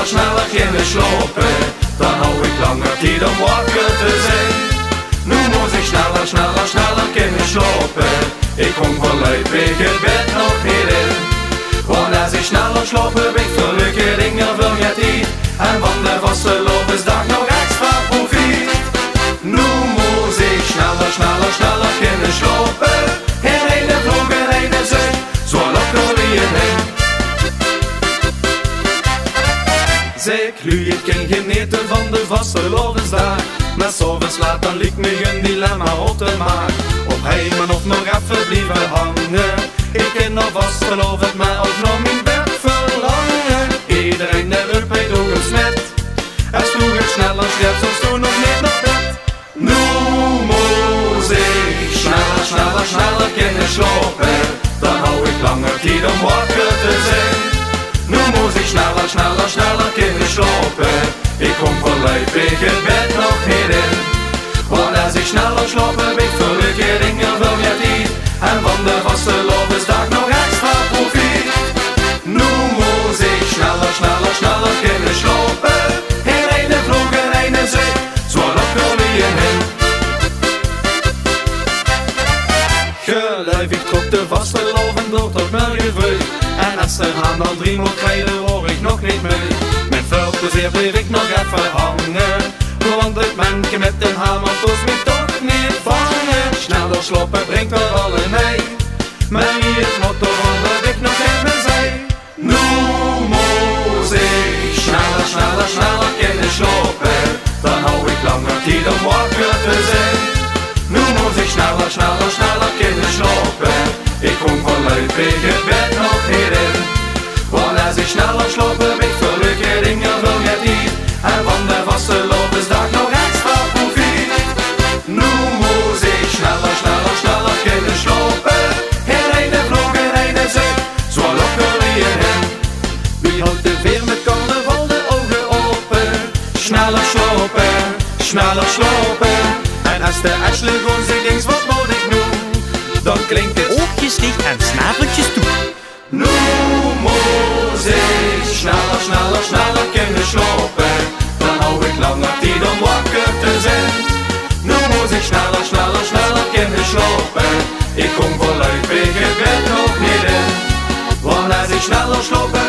sneller kunnen slapen. Dan hou ik langer tijd om wakker te zijn. Nu moet ik sneller kunnen slapen. Ik kom voorlopig het bed nog niet in. Want als ik sneller slapen, ben ik gelukkig dingen wil je niet. En van de vastelovensdag nog extra profiet. Nu moet ik sneller kunnen slapen. In een vlog en een zucht, zo lokker wie een heen. Zeg, nu ik kan genieten van de vastelovensdag. Maar s'avonds laat dan liek me een dilemma op te maken. Of heimen of nog even blijven hangen. Ik ken nog vastelovend, maar ook nog mijn bed verlangen. Iedereen erop heeft ook een smet. En sloeg ik sneller schreef, soms toen nog niet naar bed. Nu moet ik sneller kunnen slapen. Dan hou ik langer tijd om wakker te zijn. Nu moet ik sneller kunnen slapen. Ik kom voorlopig het bed nog niet in. Want als ik sneller slapen, ben ik gelukkig dingen wil je niet. En van de vastelovensdag nog extra profiet. Nu moet ik sneller kunnen slapen. In een vlog en een zucht, zo lokker wie een heen. Geluid ik trok de vasteloven door tot Miljevreu. En als er aan dan 3 moet krijgen, hoor ik nog niet mee. Met veel plezier bleef ik nog even hangen. Want het manneke met een hamer kost me toch niet vangen. Sneller sloppen brengt er alle mee. Maar hier het motto van dat ik nog niet meer zei. Nu moet ik sneller kunnen slapen. Dan hou ik langer tijd om wakker te zijn. Nu moet ik sneller kunnen slapen. Ik kom voorlopig het bed nog niet in. Want als ik sneller slapen, ben ik gelukkig dingen wil je niet. En van de vastelovensdag nog extra profiet. Nu moet ik sneller kunnen slapen. In een vlog en een zucht, zo lokker wie een heen. Wie houdt de weer met carnaval de ogen open? Sneller slopen. En als de Ashley gewoon zegt, wat moet ik doen? Dan klinkt het oogjes dicht en snaveltjes toe. Nu moet ik sneller kunnen slapen. Dan hou ik langer tijd om wakker te zijn. Nu moet ik sneller kunnen slapen. Ik kom voorlopig het bed nog niet in. Want als ik sneller slapen,